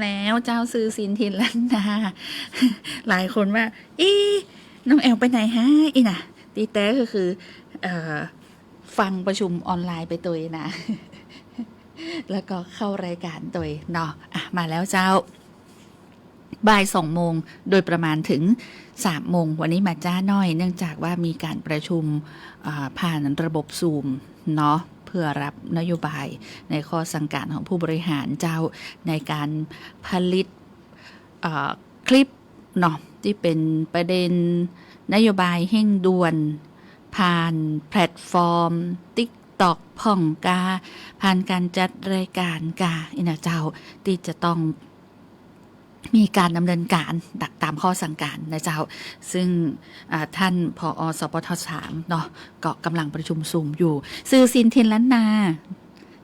แล้วเจ้าซื้อซินทินล้านนาหลายคนว่าอีน้องแอลไปไหนฮะอีน่ะตีแต่ก็คือเอ่อฟังประชุมออนไลน์ไปตัวนะแล้วก็เข้ารายการตัวเนาะมาแล้วเจ้าบ่าย2 โมงโดยประมาณถึง3 โมงวันนี้มาจ้าน้อยเนื่องจากว่ามีการประชุมผ่านระบบซูมเนาะเพื่อรับนโยบายในข้อสั่งการของผู้บริหารเจ้าในการผลิตคลิปเนาะที่เป็นประเด็นนโยบายเร่งด่วนผ่านแพลตฟอร์ม TikTok พ่องกาผ่านการจัดรายการกาอินะเจ้าที่จะต้องมีการดำเนินการดักตามข้อสั่งการนะเจ้าซึ่งท่านผอ.สปท.3 เนาะก็กำลังประชุมซูมอยู่สื่อซินเทนล้านนา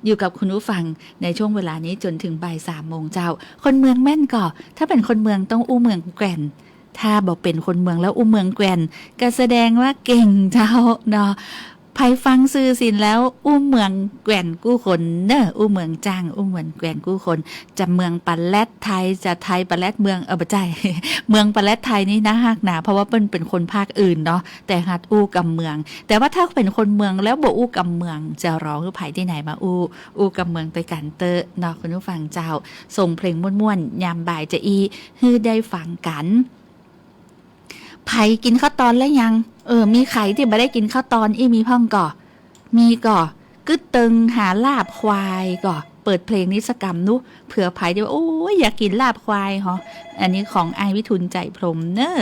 อยู่กับคุณผู้ฟังในช่วงเวลานี้จนถึงบ่าย3 โมงเจ้าคนเมืองแม่นก่อถ้าเป็นคนเมืองต้องอู้เมืองแกว่นถ้าบอกเป็นคนเมืองแล้วอู้เมืองแกว่นก็แสดงว่าเก่งเจ้าเนาะไผฟังซื่อสินแล้วอู้เมืองแกว่นกู้คนเนอะอู้เมืองจ้างอู้เมืองแกว่นกู้คนจะเมืองปะแลดไทยจะไทยปะแลดเมืองบ่ใช่ เมืองปะแลดไทยนี่นะฮักหนาเพราะว่าเป็นคนภาคอื่นเนาะแต่ฮัดอู้กำเมืองแต่ว่าถ้าเป็นคนเมืองแล้วบ่อู้กำเมืองจะร้องคือไผที่ไหนมาอู้กำเมืองไปกันเตอะเนาะคุณผู้ฟังเจ้าส่งเพลงม่วนๆยามบ่ายจะฮือได้ฟังกันไผกินข้าวตอนแล้วยังมีไข่ที่บ่ได้กินข้าวตอนมีพ่องก่อมีก่อกึดตึงหาลาบควายก่อเปิดเพลงนิสกรรมนุเผื่อไผที่ว่าโอ้ยอยากกินลาบควายเหรออันนี้ของไอวิทุลใจพรหมเนอะ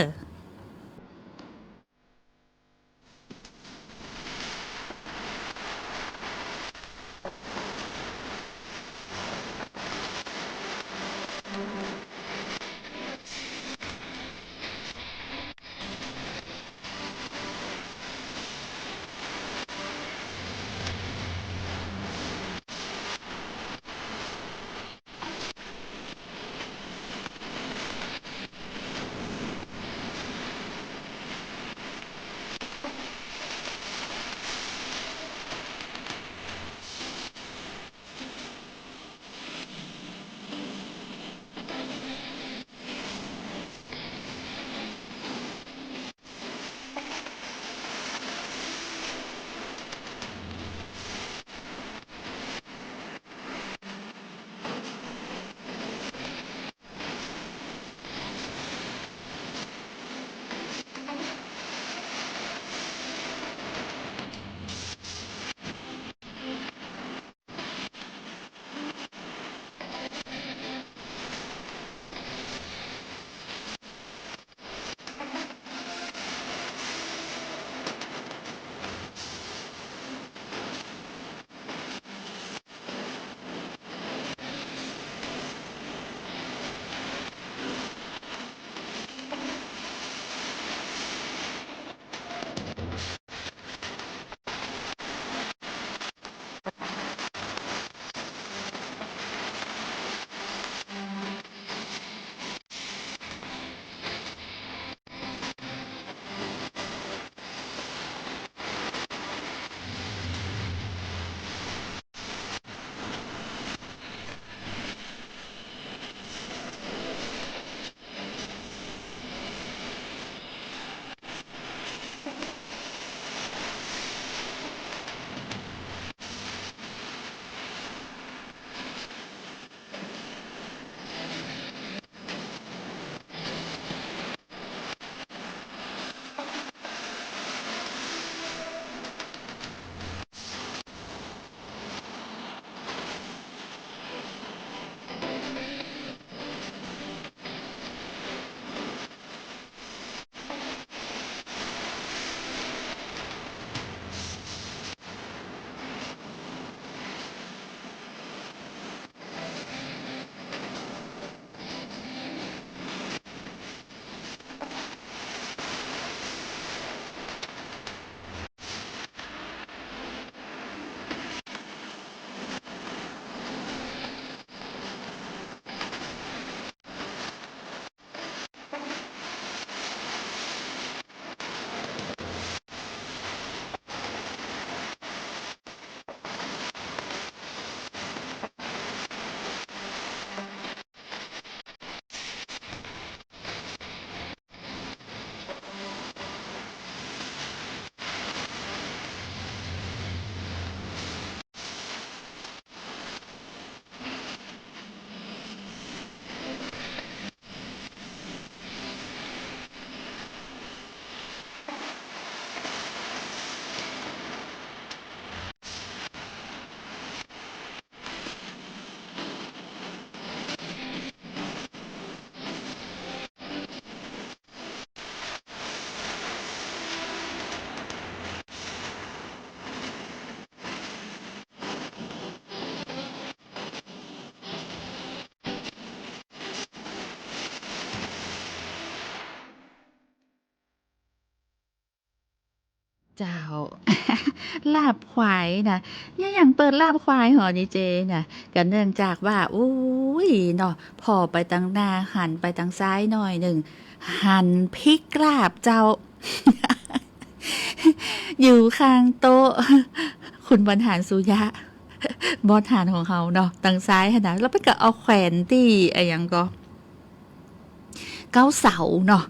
เจ้า ลาบควายนะเนี่ยอย่างเปิดลาบควายหอดีเจนะก็เนื่องจากว่าอุ้ยเนาะพอไปทางหน้าหันไปทางซ้ายหน่อยหนึ่งหันพริกลาบเจ้า อยู่ข้างโต๊ะ คุณบรรหารสุยะ บอสหารของเขาเนาะทางซ้ายขนาดแล้วไปก็เอาแขวนที่ไอ้หยังก็เก้าเสาเนาะ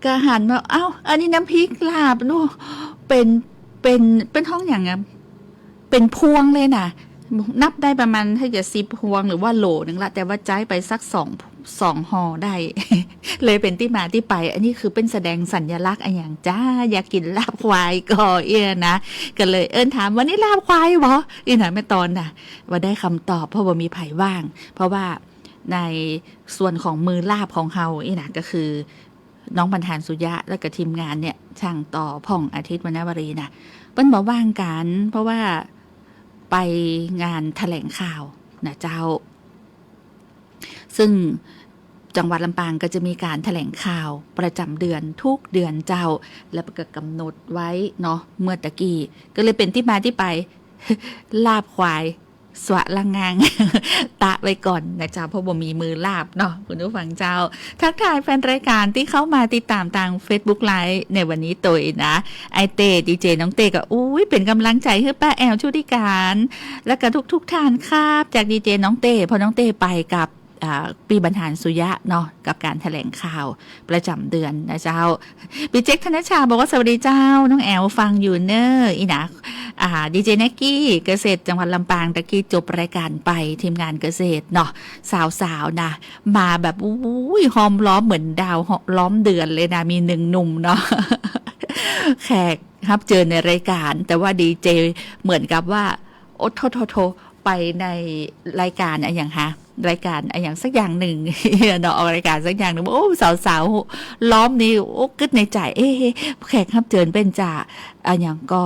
ก็หันมาเอ้าอันนี้น้ำพริกลาบเนาะเป็นเป็นห้องอย่างเงี้ยเป็นพวงเลยนะนับได้ประมาณถ้าจะ10 พวงหรือว่าโหลนึงละแต่ว่าจ่ายไปสักสองห่อได้ เลยเป็นที่มาที่ไป อันนี้คือเป็นแสดงสัญลักษณ์อะไรอย่างจ้าอยากกินลาบควายก็เอี้ยนะก็เลยถามวันนี้ลาบควายบ่อีน่ะแม่ตอนน่ะว่าได้คำตอบเพราะว่ามีไผ่ว่าง เพราะว่าในส่วนของมือลาบของเฮาอีน่ะก็คือน้องบรรหารสุยะแล้วก็ทีมงานเนี่ยช่างต่อพ่องอาทิตย์วรรณวรีน่ะเปิ้นบอกว่างกันเพราะว่าไปงานแถลงข่าวนะเจ้าซึ่งจังหวัดลำปางก็จะมีการแถลงข่าวประจำเดือนทุกเดือนเจ้าแล้วก็กำหนดไว้เนาะเมื่อตะกี้ก็เลยเป็นที่มาที่ไป ลาบควายสวะละงาง ตะไว้ก่อนนะเจ้าเพราะบ่มีมือลาบเนาะคุณผู้ฟังเจ้าทักทายแฟนรายการที่เข้ามาติดตามทาง Facebook Live ในวันนี้ตัวนะไอเต้ดีเจน้องเต้ก็อุ้ยเป็นกำลังใจให้ป้าแอลชุติการและก็ทุกท่านครับจากดีเจน้องเต้พอน้องเต้ไปกับปีบรรหารสุยะเนาะกับการแถลงข่าวประจำเดือนนะเจ้าพี่เจ๊กธนชาบอกว่าสวัสดีเจ้าน้องแอลฟังอยู่เนออีนะดีเจแน็กกี้เกษตรจังหวัดลำปางตะกี้จบรายการไปทีมงานเกษตรเนาะสาวๆนะมาแบบอุ้ยหอมล้อมเหมือนดาวล้อมเดือนเลยนะมี1 หนุ่มเนาะ แขกครับเจอในรายการแต่ว่าดีเจเหมือนกับว่าโอ้โทไปในรายการอะไรอย่างฮะรายการอะไรอย่างสักอย่างหนึ่ง เนาะออกรายการสักอย่างหนึ่งโอ้สาวๆล้อมนี่โอ้กึดในใจแขกรับเชิญเป็นจ่าอะไรอย่างก็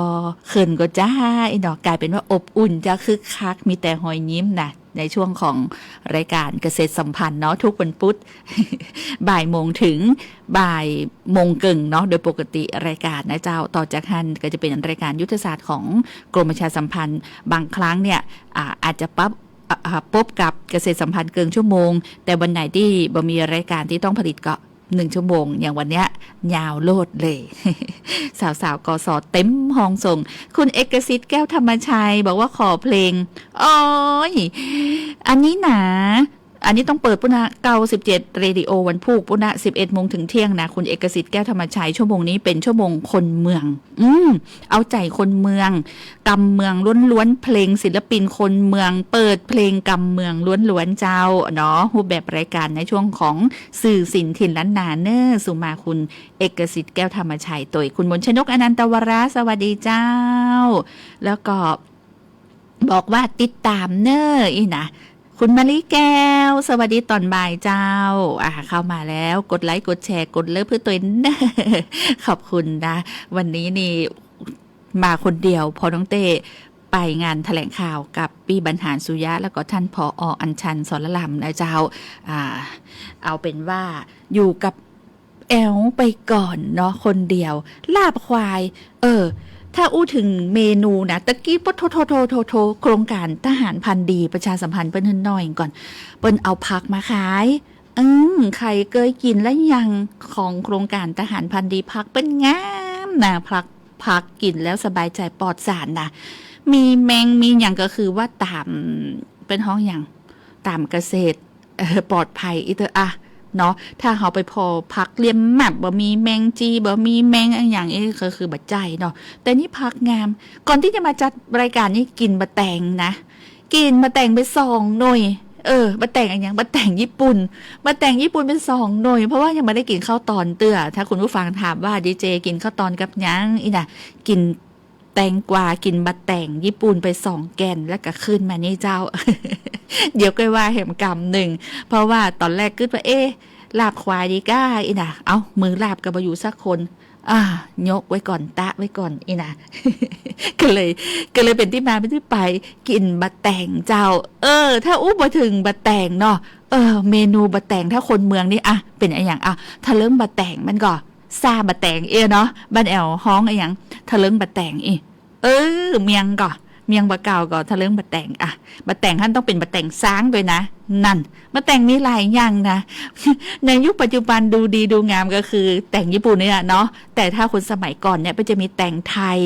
เขินก็จ้าเนาะกลายเป็นว่าอบอุ่นจะคึกคักมีแต่หอยยิ้มนะในช่วงของรายการเกษตรสัมพันธ์เนาะทุกวันพุธ บ่ายโมงถึงบ่ายโมงกึ่งเนาะโดยปกติรายการนะเจ้าต่อจากนั้นก็จะเป็นรายการยุทธศาสตร์ของกรมประชาสัมพันธ์บางครั้งเนี่ยอาจจะพบกับเกษตรสัมพันธ์เกินชั่วโมงแต่วันไหนที่บ่มีรายการที่ต้องผลิตก็1 ชั่วโมงอย่างวันเนี้ยยาวโลดเลย สาวๆกสเต็มห้องส่งคุณเอกสิทธิ์แก้วธรรมชัยบอกว่าขอเพลงอ๋อยอันนี้นะอันนี้ต้องเปิดปุณะ97เรดิโอวันพุธปุณะ 11 โมงถึงเที่ยงนะคุณเอกสิทธิ์แก้วธรรมชัยชั่วโมงนี้เป็นชั่วโมงคนเมืองเอาใจคนเมืองกำเมืองล้วนๆเพลงศิลปินคนเมืองเปิดเพลงกำเมืองล้วนๆเจ้าเนาะรูปแบบรายการในช่วงของสื่อสินถิ่นล้านนาเนอร์สุมาคุณเอกสิทธิ์แก้วธรรมชัยตัวคุณมนชนกอนันตวราสวัสดีเจ้าแล้วก็บอกว่าติดตามเนอร์อีนะคุณมะลิแก้วสวัสดีตอนบ่ายเจ้าเข้ามาแล้วกดไลค์กดแชร์กดเลิฟเพื่อตัวเองขอบคุณนะวันนี้นี่มาคนเดียวพอน้องเต้ไปงานแถลงข่าวกับปีบรรหารสุยะแล้วก็ท่านผอ.อัญชันสรลำนะเจ้าเอาเป็นว่าอยู่กับแอลไปก่อนเนาะคนเดียวลาบควายถ้าอู้ถึงเมนูนะตะกี้ปะโทโครงการทหารพันธุ์ดีประชาสัมพันธ์เปิ้นน้อยก่อนเปิ้นเอาผักมาขายใครเคยกินแล้วยังของโครงการทหารพันธุ์ดีผักเป็นงามนะผักกินแล้วสบายใจปลอดสารนะมีแมงมีอย่างก็คือว่าตามเป็นห้องอย่างตามเกษตรปลอดภัยอีเตอเนาะถ้าเขาไปพอพักเลียมแมบบ่มีแมงจีบ่มีแมงอย่างนี้ก็คือบัดใจเนาะแต่นี่พักงามก่อนที่จะมาจัดรายการนี้กินบะแตงนะกินบะแตงไป2 หน่วยบะแตงอย่างบะแตงญี่ปุ่นเป็น2 หน่วยเพราะว่ายังไม่ได้กินข้าวตอนเตื้อถ้าคุณผู้ฟังถามว่าดีเจกินข้าวตอนกับยังอีน่ะกินแตงกวากินบะแตงญี่ปุ่นไป2 แกนแล้วก็ขึ้นมานี่เจ้า เดี๋ยวก็ว่าแหมกำ1เพราะว่าตอนแรกคิดว่าลาบควายดีก้าอีน่ะเอามือลาบก็บ่อยู่สักคนยกไว้ก่อนตะไว้ก่อนอีน่ะ ก็เลยเป็นที่มาเป็นที่ไปกินบะแตงเจ้าถ้าอู้บ่ถึงบะแตงเนาะเมนูบะแตงถ้าคนเมืองนี่เป็นอย่างถ้าเริ่มบะแตงมันก็ ซาบะแตงเนาะบ้านแอวฮ้องอะไรอย่างทะเลิงบะแตงเมียงก่อเมียงบะเก่าก่อทะเลิงบะแตงบะแตงท่านต้องเป็นบะแตงซ้างด้วยนะนั่นบะแตงมีหลายอย่างนะ ในยุคปัจจุบันดูดีดูงามก็คือแต่งญี่ปุ่นเนี่ยเนาะแต่ถ้าคนสมัยก่อนเนี่ยก็จะมีแต่งไทย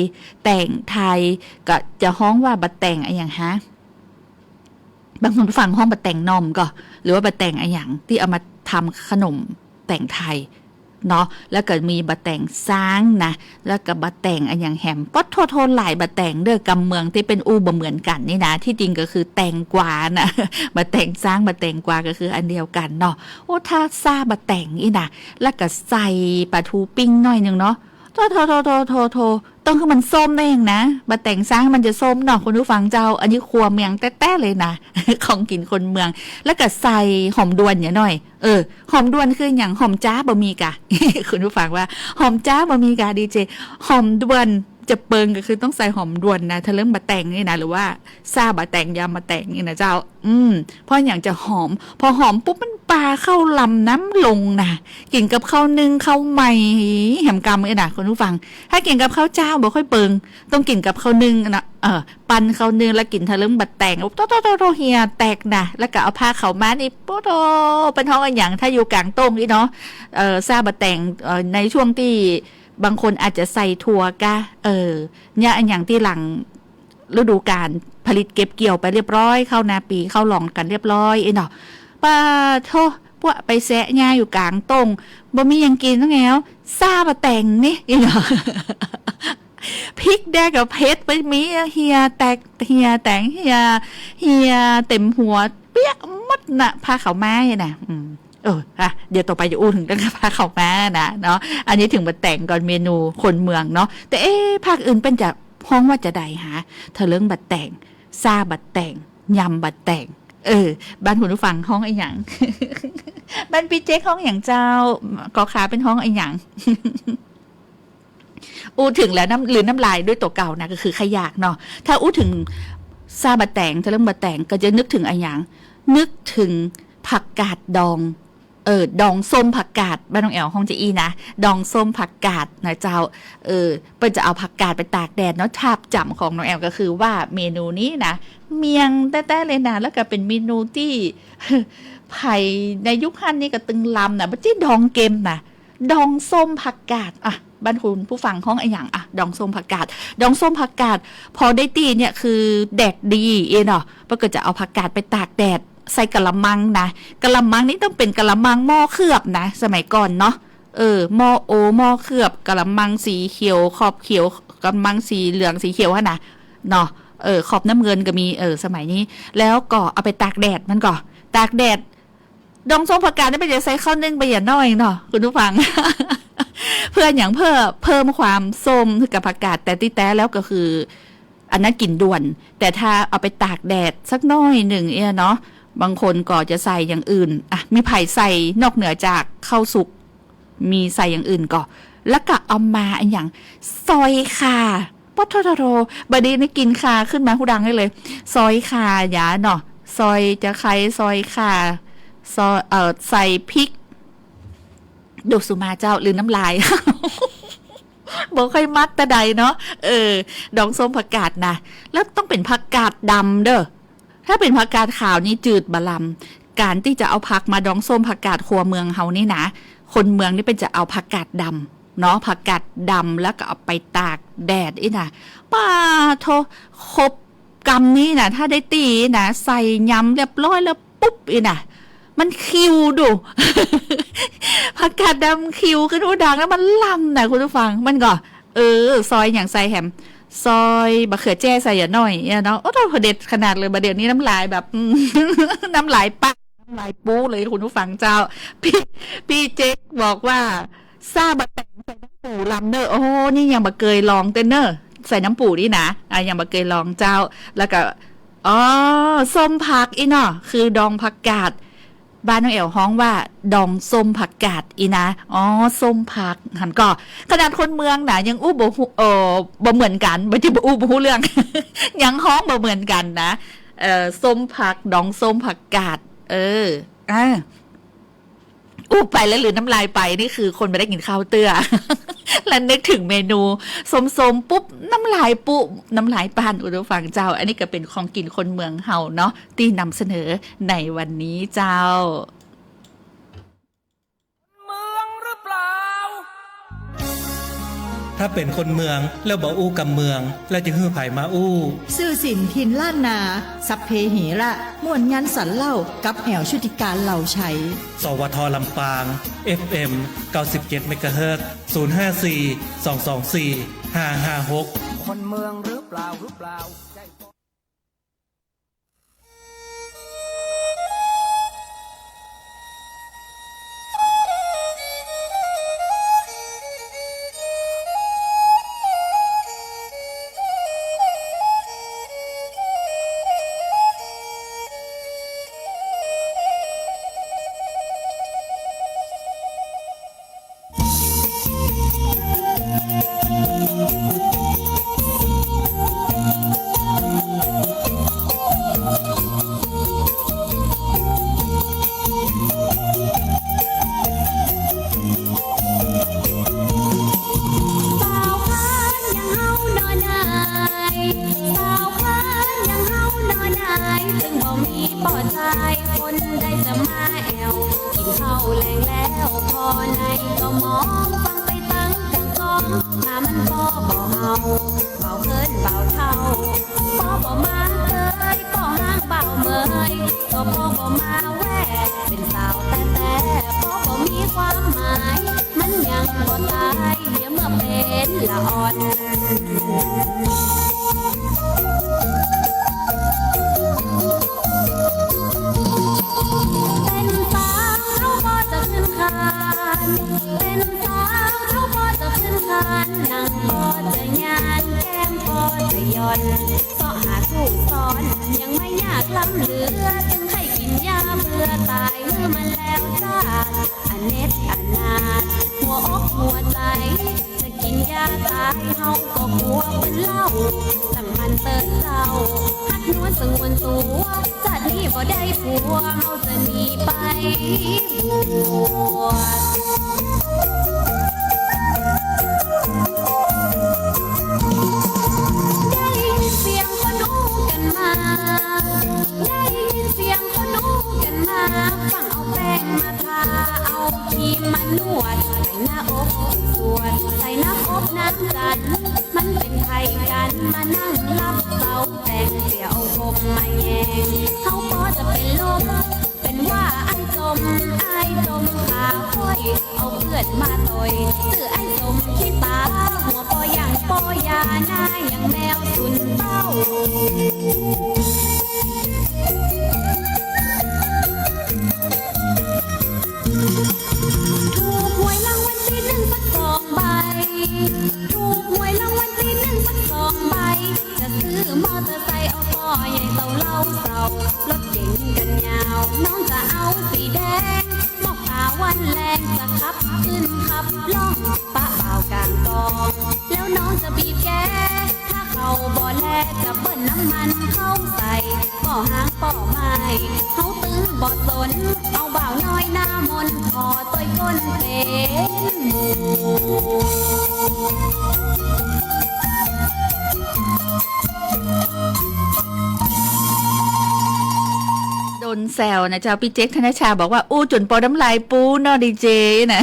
ก็จะฮ้องว่าบะแตงอะไรอย่างฮะบางคนฟังห้องบะแตงนมก็หรือว่าบะแตงอะไรอย่างที่เอามาทำขนมแต่งไทยเนาะแล้วก็มีบะแตงซ้างนะแล้วก็บะแตงอันอย่างแฮมป๊อดโทษหลายบะแตงเด้อกำเมืองที่เป็นบ่เหมือนกันนี่นะที่จริงก็คือแตงกวานะ บะแตงซ้างบะแตงกวาก็คืออันเดียวกันเนาะโอ้ถ้าซาบะแตงนี่นะแล้วก็ใส่ปลาทูปิ้งหน่อยนึงเนาะโทต้องคือมันส้มได้ยังนะบะแตงซ้างมันจะส้มเนาะคุณผู้ฟังเจ้าอันนี้ครัวเมืองแต้ๆเลยนะ ของกินคนเมืองแล้วก็ใส่หอมดวนเนี่ยหน่อยหอมดวนคืออย่างหอมจ้าบะมีกะ คุณผู้ฟังว่าหอมจ้าบะมีกะดีเจหอมดวนจะเปิงก็คือต้องใส่หอมดวนนะถ้าเรื่องบะแตงนี่นะหรือว่าซาบะแตงยำบะแตงนี่นะเจ้าเพราะอย่างจะหอมพอหอมปุ๊บมันปลาเข้าลำน้ำลงนะกินกับข้าวนึ่งข้าวใหม่แหมกำนี่นะคุณผู้ฟังถ้ากินกับข้าวเจ้าบ่ค่อยเปิงต้องกินกับข้าวนึ่งนะปั่นข้าวนึ่งแล้วกินทะลึ่งบะแตงโตเฮียแตกนะแล้วก็เอาผ้าเขามานี่โปโตเป็นท้องอันอย่างถ้าอยู่กลางต้งนี่เนาะซาบะแตงในช่วงที่บางคนอาจจะใส่ถั่วกะเนี่ยอันอย่างที่หลังฤดูกาลผลิตเก็บเกี่ยวไปเรียบร้อยเข้านาปีเข้าหลองกันเรียบร้อยเนาะป้าโทพวกไปแซะง่ายอยู่กลางตรงบ่มียังกินต้องแล้วซาบะแตงนี่เนาะ พริกแดงกับเพชรไปมีเฮียแตงเฮียเต็มหัวเปี้ยมดน่ะพาเขาไม้น่ะเดี๋ยวต่อไปจะอู้ถึงเรื่องภาคเขามานะเนาะอันนี้ถึงมาแต่งก่อนเมนูคนเมืองเนาะแต่ภาคอื่นเป็นจะห้องว่าจะใดหาเธอเรื่องบัดแต่งซาบัดแต่งยำบัดแต่งบ้านคุณผู้ฟังห้องไอ้หยัง บ้านพี่เจ๊ห้องอย่างเจ้ากอขาเป็นห้องไอ้หยัง อู้ถึงแล้วน้ำลายด้วยตัวเก่านะก็คือขยากเนาะถ้าอู้ถึงซาบัดแต่งเธอเรื่องบัดแต่งก็จะนึกถึงไอ้หยังนึกถึงผักกาดดองดองส้มผักกาดบ้านน้องแอลห้องจะอีนะดองส้มผักกาดนะเจ้าเปิ้นจะเอาผักกาดไปตากแดดเนาะทาบจำของน้องแอลก็คือว่าเมนูนี้นะเมียงแต้ๆเลยนะแล้วก็เป็นเมนูที่ ไผ่ในยุคฮั่นนี่ก็ตึงลำนะบ่จี้ดองเกมนะดองส้มผักกาดบ้านคุณผู้ฟังห้องไอ้หยังดองส้มผักกาดพอได้ตีเนี่ยคือแดดดีเนาะปก็จะเอาผักกาดไปตากแดดใส่กะละมังนะกะละมังนี่ต้องเป็นกะละมังหม้อเคลือบนะสมัยก่อนเนาะหม้อหม้อเคลือบกะละมังสีเขียวขอบเขียวกะละมังสีเหลืองสีเขียวนะเนาะขอบน้ำเงินก็มีสมัยนี้แล้วก็เอาไปตากแดดมันก็ตากแดดดองส้มผักกาดนี่ไปจะใส่ข้าวนึ่งไปอย่างน้อยเนาะคุณผู้ฟัง เพื่ออย่างเพิ่มความส้มกับผักกาดแต่ที่แท้แล้วก็คืออันนั้นกลิ่นด่วนแต่ถ้าเอาไปตากแดดสักน้อยหนึ่งเนาะบางคนก็จะใส่อย่างอื่นมีไผ่ใส่นอกเหนือจากข้าวสุกมีใส่อย่างอื่นก็แล้วก็เอามาอันอย่างซอยข่าป๊อทโรบดีนี่กินข่าขึ้นมาหูดังได้เลยซอยข่าหยาเนาะซอยจะใครซอยข่าซอยใส่พริกดูสุมาเจ้าหรือน้ำลาย บอกค่อยมักแต่ใดเนาะดองส้มผักกาดนะแล้วต้องเป็นผักกาดดำเด้อถ้าเป็นผักกาดขาวนี่จืดบะลำการที่จะเอาผักมาดองส้มผักกาดครัวเมืองเฮานี่นะคนเมืองนี่เป็นจะเอาผักกาดดำเนาะผักกาดดำแล้วก็เอาไปตากแดดนะป้าโทครบกำนี้นะถ้าได้ตีนะใส่ยำเรียบร้อยแล้วปุ๊บนะมันคิวดู ผักกาดดำคิวขึ้นหูดังแล้วมันลำนะคุณผู้ฟังมันก็ซอยอย่างใส่แฮมซอยบะเขือแจ้ใส่อย่าน้อยเนาะโอ้โหเด็ดขนาดเลยบะเดี๋ยวนี้น้ำลายแบบ น้ำลายปักน้ำลายปูเลยคุณผู้ฟังเจ้าพี่เจ๊กบอกว่าซาบะแต่งใส่น้ำปูลำเนอร์โอ้นี่ยังบะเกยลองเต้นเนอร์ใส่น้ำปูนี่นะยังบะเกยลองเจ้าแล้วก็ส้มผักเนาะคือดองผักกาดบ้านน้องเอ๋วฮ้องว่าดองส้มผักกาดนะส้มผักหันก็ขนาดคนเมืองนะยังอู้บ่เหมือนกันบ่จะอู้บ่ฮู้เรื่อง ยังฮ้องบ่เหมือนกันนะส้มผักดองส้มผักกาด อู้ไปแล้วหรือน้ำลายไปนี่คือคนไม่ได้กินข้าวเตื้อ แล้วนึกถึงเมนูสมปุ๊บน้ำลายปุ๊บน้ำลายปานอุดฟังเจ้า อันนี้ก็เป็นของกินคนเมืองเฮาเนาะที่นำเสนอในวันนี้เจ้าเมืองหรือเปล่าถ้าเป็นคนเมืองแล้วบ่อู้กับเมืองแล้วจะฮื้อไผมาอู้ซื่อสินทินล้านนาสัพเพเหระม่วนยันสันเล่ากับแอวชุติการเหล่าใช้สวทลำปาง FM 97เมกะเฮิรตซ์054 224 556คนเมืองหรือเปล่าคนได้จะมาแอวกินข้าวแรงแล้วพอในก็มองฟังไปตั้งแต่กองถ้ามันบ่เอาเบาเคินเบาเท่าบ่มาเลยบ่ห้างเบาเมยก็บ่มาแวะเป็นสาวแต่บ่มีความหมายมันยังบ่ตายเดี๋ยวเมื่อเป็นละอ่อนเป็นสาวเขาพอจะขึ้นคานเป็นสาวเขาพอจะขึ้นคานนั่งพอจะงานแก้มพอจะย่อนก็หาคู่ซ้อนยังไม่อยากล้ำเหลือจึงให้กินยาเบื่อตายเมื่อมันแล้วจ้าอันเน็ตอันนาหัวอกหัวใจจะกินยาตายเฮาก็กลัวเป็นเหล้าสัมพันธ์เติร์ดเจ้าหัดนวลสงวนตัวจัดนี่บ่ได้ผัวเฮาจะหนีไปบวชได้ยินเสียงคนดูกันมาได้ยินเสียงคนดูกันมาฟังเอาแป้งมาทาเอาครีมมานวดใส่หน้าอกสวดใส่น้ำอบน้ำจันมันเป็นใครกันมานั่งรับเบาแต่งเดี๋ยวคมมาแยงเขาก็จะเป็นลมเป็นว่าไอ้จมขาห้อยเอาเพื่อนมาต่อยสื่อไอ้จมขี้ตาหัวปออย่างปอยาหน้าอย่างแมวสุนเต้าถูกหวยรางวัลที่1สัก2 ใบถูกหวยรางวัลที่1สัก2 ใบจะซื้อมอเตอร์ไซค์เอาต่อใหญ่เต่าเล่าเต่ารถเก๋งกันยาวน้องจะเอาสีแดงมอกขาววันแรงจะขับขึ้นขับล่องปะบ่าวกลางกองแล้วน้องจะบีบแกถ้าเขาบ่แลจะเบิ้ลน้ำมันเข้าใส่ป่อหางป่อไม้เขาตื้อบ่สนเอาบ่าวน้อยหน้ามนพอตัวก้นเป็นหมูโดนแซวนะเจ้าพี่เจ๊กธนชาบอกว่าอู้จนปอน้ำลายปูเนาะดีเจนะ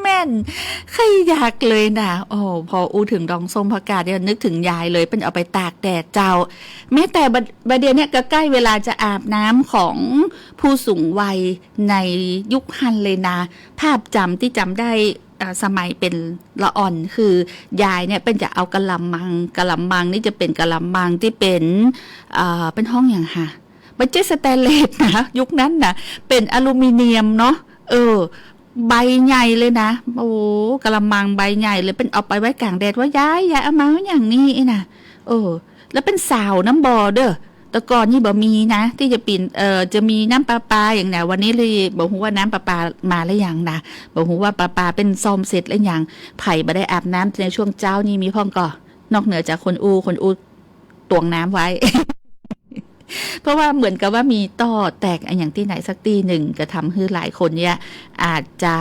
แม่นใครอยากเลยนะโอ้พออู้ถึงดองส้มผักกาดเนี่ยนึกถึงยายเลยเป็นเอาไปตากแดดเจ้าแม้แต่บัดเดี๋ยวนี้ก็ใกล้เวลาจะอาบน้ำของผู้สูงวัยในยุคฮันเลยนะภาพจำที่จำได้สมัยเป็นละอ่อนคือยายเนี่ยเป็นจะเอากะละมังนี่จะเป็นกะละมังที่เป็นห้องอย่างค่ะไม่ใช่สแตนเลสนะยุคนั้นนะเป็นอลูมิเนียมเนาะใบใหญ่เลยนะโอ้กะละมังใบใหญ่เลยเป็นเอาไปไว้กลางแดดว่ายายเอามาอย่างนี้นะแล้วเป็นสาวน้ำบ่อเด้อแต่ก่อนนี่บ่มีนะที่จะปิ่นจะมีน้ำประปาอย่างไหนวันนี้เลยบอกฮู้ว่าน้ำประปามาแล้วยังนะบอกฮู้ว่าประปาเป็นซ่อมเสร็จแล้วยังไผ่บ่ได้อาบน้ำในช่วงเช้านี่มีพ่องก่อนอกเหนือจากคนอูตวงน้ำไว้ เพราะว่าเหมือนกับว่ามีต่อแตกอย่างที่ไหนสักตีหนึ่งก็ทำให้หลายคนเนี่ยอาจจะ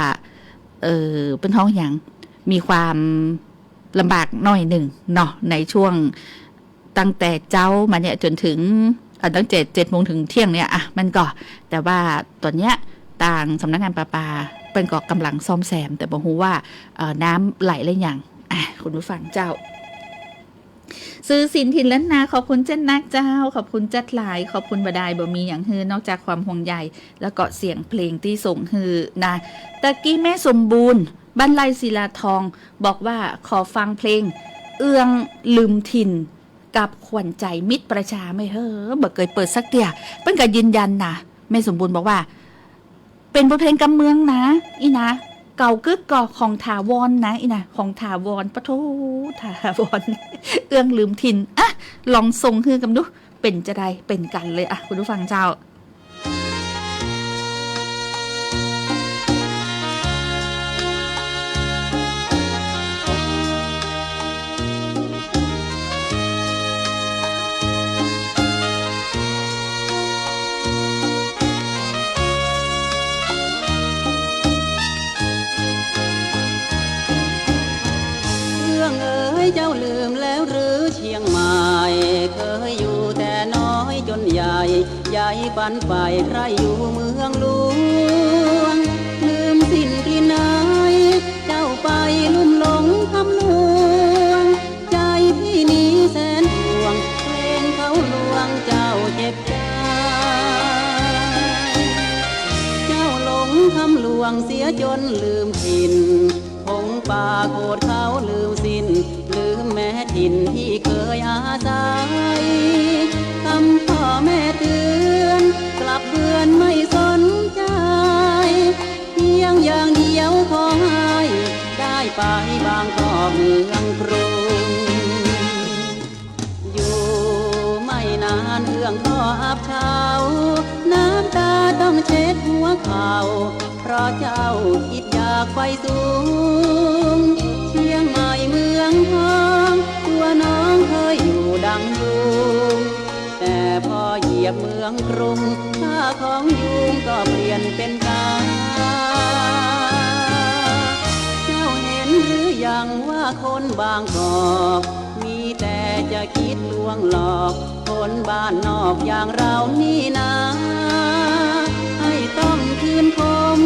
เป็นท้องอย่างมีความลำบากหน่อยหนึ่งเนาะในช่วงตั้งแต่เจ้ามาเนี่ยจนถึงตั้ง7 โมงถึงเที่ยงเนี่ยมันก็แต่ว่าตอนเนี้ยทางสำนักงานประปาเป็นก็กำลังซ่อมแซมแต่บอกฮู้ว่าน้ำไหลอะไรอย่างคุณผู้ฟังเจ้าซื้อสินถิ่นล้านนาขอบคุณเจ้านักเจ้าขอบคุณจัดหลายขอบคุณบดายบ่มีอย่างฮือนอกจากความห่วงใยแล้วก็เสียงเพลงที่ส่งฮือนะตะกี้แม่สมบูรณ์บรรลัยศิลาทองบอกว่าขอฟังเพลงเอื้องลืมถิ่นกับขวัญใจมิตรประชาไม่บ่เคยเปิดสักเดียเพิ่นก็ยืนยันนะแม่สมบูรณ์บอกว่าเป็นบทเพลงกำเมืองนะอีนะเก่ากึกก่อของถาวรนะอีนะของถาวรปะโถถาวร เอื้องลืมถิ่นลองส่งฮือกันดูเป็นจะได้เป็นกันเลยคุณผู้ฟังเจ้าเจ้าลืมแล้วหรือเชียงใหม่เคยอยู่แต่น้อยจนใหญ่ใหญ่ปันไปใครอยู่เมืองหลวงลืมสิ้นกลิ่นอายเจ้าไปลุ่มหลงคำลวงใจพี่นี้แสนห่วงเพลงเขาลวงเจ้าเจ็บใจเจ้าหลงคำลวงเสียจนลืมถิ่นคงป่าโคดเขาลืมสิ้นลืมแม่ถิ่นที่เคยอาศัยคำพ่อแม่เตือนกลับเบือนไม่สนใจเพียงอย่างเดียวขอให้ได้ไปบางกอกเมืองกรุงอยู่ไม่นานเรื่องก็อับเฉาน้ำตาต้องเช็ดหัวเข่าเพราะเจ้าคิดอยากไปสูงเชียงใหม่เมืองทองตัวน้องเคยอยู่ดังยุงแต่พอเหยียบเมืองกรุงค่าของยุงก็เปลี่ยนเป็นกาเจ้าเห็นหรือยังว่าคนบางกอกมีแต่จะคิดลวงหลอกคนบ้านนอกอย่างเรานี่นะให้ต้องคืนคม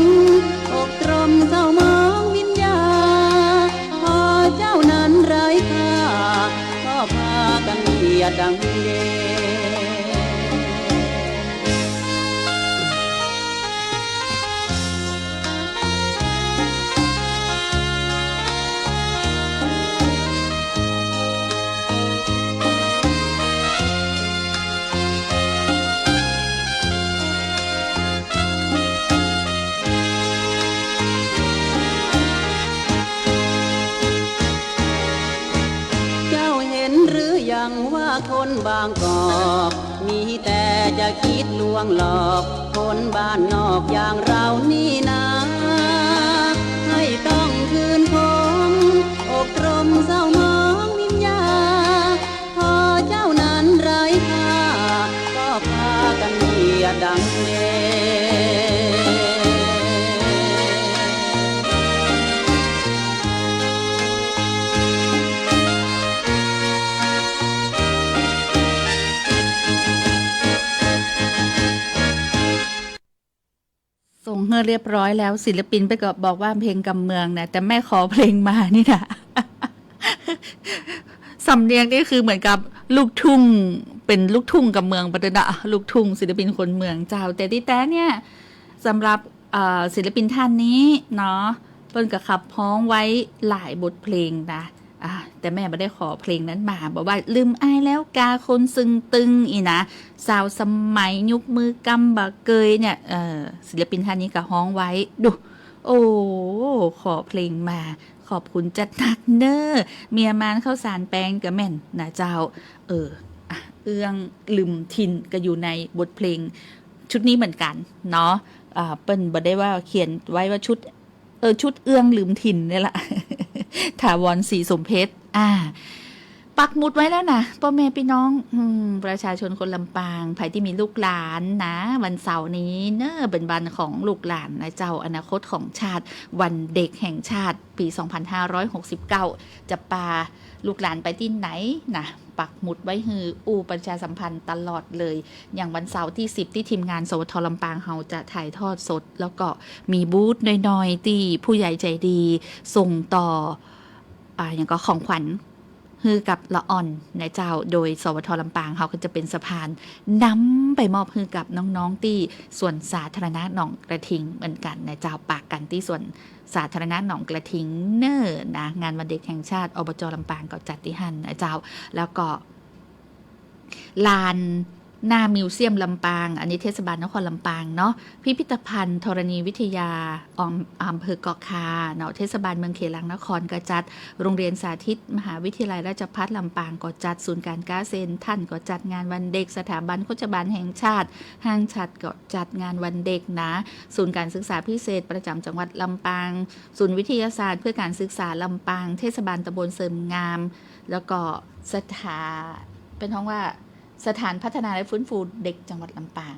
อกตรมเศร้ามองวิญญาพอเจ้านั้นไร้ค่าก็พากันเหยียดดังเด่ว่าคนบางกอกมีแต่จะคิดลวงหลอกคนบ้านนอกอย่างเรานี่นะให้ต้องคืนคมอกตรมเศร้ามองวิญญาพอเจ้านั้นไร้ค่าก็พากันเหยียดดังเด่ส่งเฮอเรียบร้อยแล้วศิลปินไปก็บอกว่าเพลงกำเมืองนะแต่แม่ขอเพลงมานี่นะ สำเนียงนี่คือเหมือนกับลูกทุ่งเป็นลูกทุ่งกำเมืองปะเดนะลูกทุ่งศิลปินคนเมืองเจ้าแต่ที่แต่เนี่ยสำหรับศิลปินท่านนี้เนาะเพิ่นก็ขับพ้องไว้หลายบทเพลงนะแต่แม่ไม่ได้ขอเพลงนั้นมาบอกว่าลืมอ้ายแล้วกาคนซึงตึงอีนะสาวสมัยยุคมือกำบะเกยเนี่ยศิลปินท่านนี้ก็ฮ้องไว้ดูโอ้ขอเพลงมาขอบคุณจัดหนักเนอเมียมานข้าวสารแป้งกับแม่นนะเจ้าเอื้องลืมถิ่นก็อยู่ในบทเพลงชุดนี้เหมือนกันเนาะเปิ้นบ่ได้ว่าเขียนไว้ว่าชุดเอื้องลืมถิ่นนี่แหละ ถาวรศรีสมเพชร ปักหมุดไว้แล้วนะพ่อแม่พี่น้องประชาชนคนลำปางใครที่มีลูกหลานนะวันเสาร์นี้เนอะเป็นวันของลูกหลานนะเจ้าอนาคตของชาติวันเด็กแห่งชาติปี 2569 จะปาลูกหลานไปที่ไหนนะปักหมุดไว้ฮือประชาสัมพันธ์ตลอดเลยอย่างวันเสาร์ที่ 10 ที่ทีมงานสวทลำปางเราจะถ่ายทอดสดแล้วก็มีบูธน้อยๆที่ผู้ใหญ่ใจดีส่งต่ออย่างก็ของขวัญฮือกับละอ่อนนะเจ้าโดยสวทลำปางเขาก็จะเป็นสะพานนำไปมอบฮือกับน้องๆที่ส่วนสาธารณะหนองกระทิงเหมือนกันนะเจ้าปากกันที่ส่วนสาธารณะหนองกระทิงเนอร์นะงานวันเด็กแห่งชาติอบจลำปางก็จัดที่หันนะเจ้าแล้วก็ลานหน้ามิวเซียมลำปางอันนี้เทศบาลนครลำปางเนาะพิพิธภัณฑ์ธรณีวิทยาอำเภอเกาะคาเนาะเทศบาลเมืองเขลังนครก็จัดโรงเรียนสาธิตมหาวิทยาลัยราชภัฏลำปางก็จัดศูนย์การค้าเซ็นท่านก็จัดงานวันเด็กสถาบันโฆษบาลแห่งชาติห้างฉัดก็จัดงานวันเด็กนะศูนย์การศึกษาพิเศษประจำจังหวัดลำปางศูนย์วิทยาศาสตร์เพื่อการศึกษาลำปางเทศบาลตำบลเสริมงามแล้วก็เป็นท้องว่าสถานพัฒนาและฟื้นฟูเด็กจังหวัดลำปาง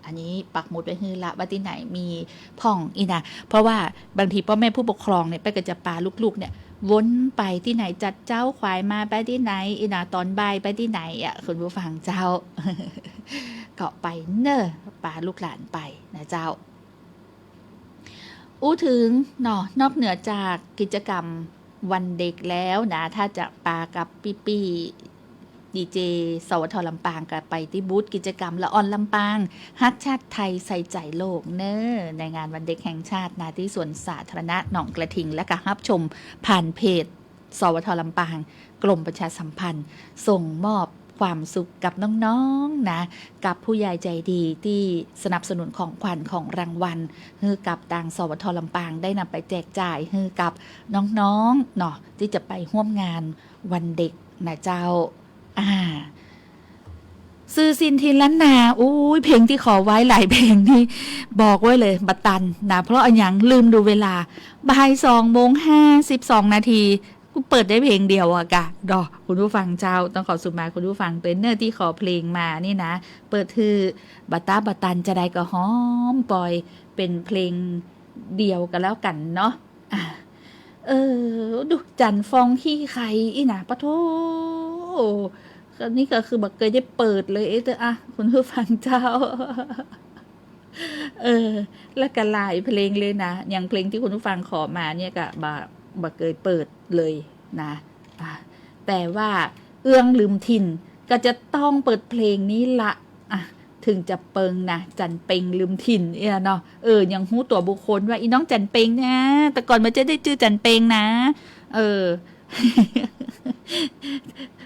อันนี้ปักหมุดไว้ฮือละว่าที่ไหนมีพ่องอีนะเพราะว่าบางทีพ่อแม่ผู้ปกครองเนี่ยไปก็จะปาลูกๆเนี่ยวนไปที่ไหนจัดเจ้าควายมาไปที่ไหนอีนะตอนบ่ายไปที่ไหนคุณผู้ฟังเจ้า ก็ไปเนอะปาลูกหลานไปนะเจ้าถึงนอกเหนือจากกิจกรรมวันเด็กแล้วนะถ้าจะปากับปี้ดีเจสวทลำปางก็ไปที่บูธกิจกรรมละอ่อนลำปางฮักชาติไทยใส่ใจโลกเนอในงานวันเด็กแห่งชาตินะที่สวนสาธารณะหนองกระทิงและก็รับชมผ่านเพจสวทลำปางกรมประชาสัมพันธ์ส่งมอบความสุขกับน้องๆนะกับผู้ใหญ่ใจดีที่สนับสนุนของขวัญของรางวัลฮือกับทางสวทลำปางได้นำไปแจกจ่ายฮือกับน้องๆเนาะที่จะไปร่วมงานวันเด็กนะเจ้าซื้อซินทินล้านนาเพลงที่ขอไว้หลายเพลงนี่บอกไว้เลยบัตตันนะเพราะอันยังลืมดูเวลาบ่าย2:52 นาทีกูเปิดได้เพลงเดียวอะกะคุณผู้ฟังเจ้าต้องขอสุมาคุณผู้ฟังเป็นเนอร์ที่ขอเพลงมานี่นะเปิดคือบัตตันจะได้ก็หอมปล่อยเป็นเพลงเดียวกันแล้วกันเนาะดูจันฟองขี้ใครอีนะปะโถนี่ก็คือบักเคยได้เปิดเลยคุณผู้ฟังเจ้าแล้วก็หลายเพลงเลยนะอย่างเพลงที่คุณผู้ฟังขอมาเนี่ยก็บักเคยเปิดเลยนะแต่ว่าเอื้องลืมถิ่นก็จะต้องเปิดเพลงนี้ละถึงจะเปิงนะจันเปงลืมถิ่นเนาะยังหู้ตัวบุคคลว่าอีน้องจันเปงนะแต่ก่อนมันจะได้ชื่อจันเปงนะ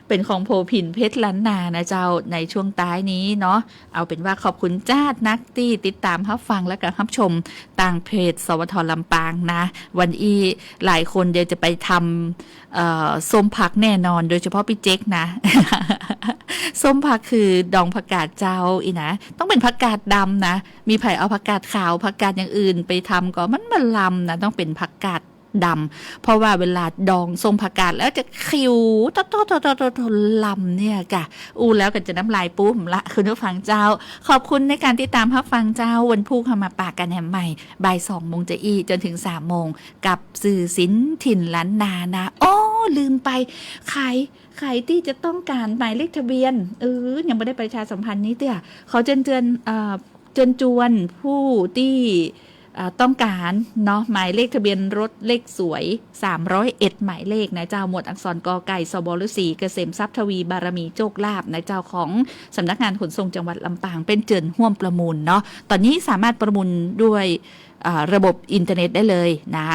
เป็นของโพผินเพชรล้านนานะเจ้าในช่วงท้ายนี้เนาะเอาเป็นว่าขอบคุณจ้านักที่ติดตามรับฟังและก็รับชมต่างเพจสวทลำปางนะวันนี้หลายคนเดี๋ยวจะไปทำส้มผักแน่นอนโดยเฉพาะพี่เจ๊กนะ ส้มผักคือดองผักกาดเจ้านะต้องเป็นผักกาดดำนะมีไผ่เอาผักกาดขาวผักกาดอย่างอื่นไปทำก็มันลำนะต้องเป็นผักกาดดำเพราะว่าเวลาดองส้มผักกาดแล้วจะคิวโตลำเนี่ยกะแล้วก็จะน้ำลายปุ้มละคุณผู้ฟังเจ้าขอบคุณในการติดตามรับฟังเจ้าวันพุธเข้ามาปากกันแหมใหม่บ่าย 2:00 นจนถึง 3:00 นกับสื่อศิลป์ถิ่นล้านนานะลืมไปใครที่จะต้องการหมายเลขทะเบียนยังไม่ได้ประชาสัมพันธ์นี้เตี้ยเขาเชิญชวนผู้ที่ต้องการเนาะหมายเลขทะเบียนรถเลขสวย301หมายเลขนะเจ้าหมวดอักษรกอไก่สบฤษีเกษมทรัพย์ทวีบารมีโชคลาภนะเจ้าของสำนักงานขนส่งจังหวัดลำปางเป็นเจิญห่วมประมูลเนาะตอนนี้สามารถประมูลด้วยระบบอินเทอร์เน็ตได้เลยนะ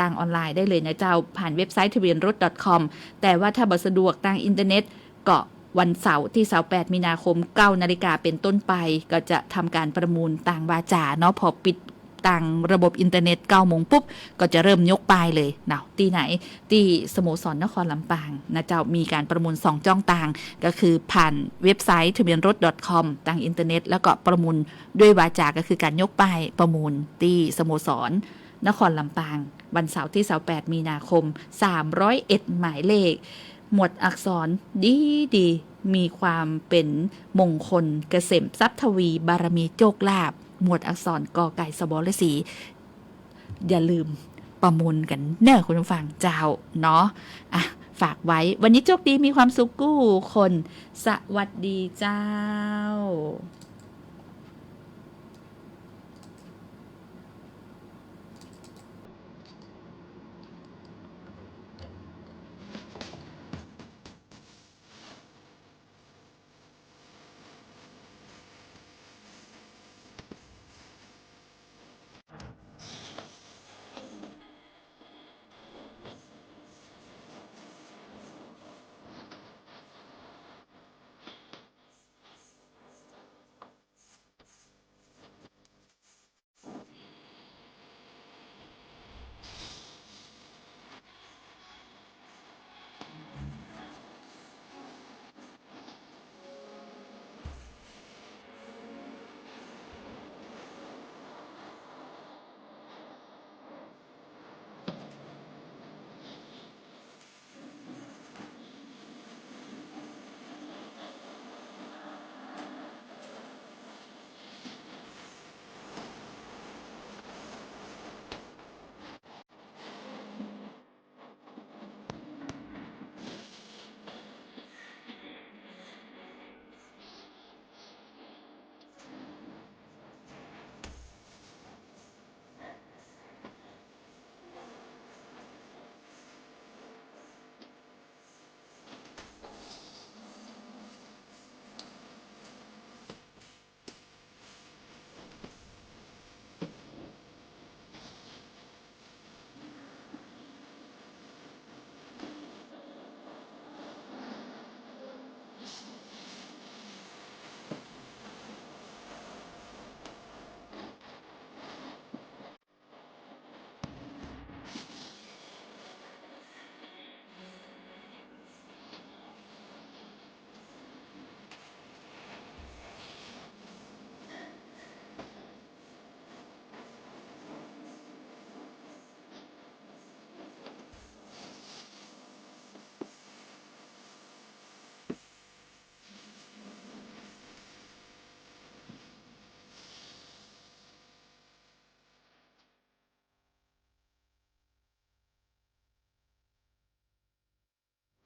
ต่างออนไลน์ได้เลยนะเจ้าผ่านเว็บไซต์ทะเบียนรถ .com แต่ว่าถ้าบ่สะดวกทางอินเทอร์เน็ตก็วันเสาร์ที่28 มีนาคม 9 นาฬิกาเป็นต้นไปก็จะทำการประมูลต่างวาจาเนาะพอปิดต่างระบบอินเทอร์เน็ต 9 โมงปุ๊บก็จะเริ่มยกป้ายเลยนะที่ไหนที่สโมสรนครลำปางนะเจ้ามีการประมูล2 ช่องทางก็คือผ่านเว็บไซต์ทะเบียนรถ .com ทางอินเทอร์เน็ตแล้วก็ประมูลด้วยวาจาก็คือการยกป้ายประมูลที่สโมสรนครลำปางวันเสาร์ที่28 มีนาคม301หมายเลข หมวดอักษรดีดีมีความเป็นมงคลเกษมทรัพย์ทวีบารมีโชคลาภหมวดอักษรกอไก่สบอฤษีอย่าลืมประมูลกันเนอะคุณผู้ฟังเจ้าเนาะอ่ะฝากไว้วันนี้โชคดีมีความสุขกู้คนสวัสดีเจ้า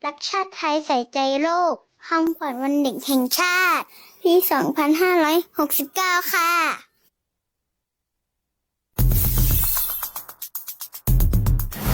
รักชาติไทยใส่ใจโลกคำขวัญวันเด็กแห่งชาติปี 2569 ค่ะ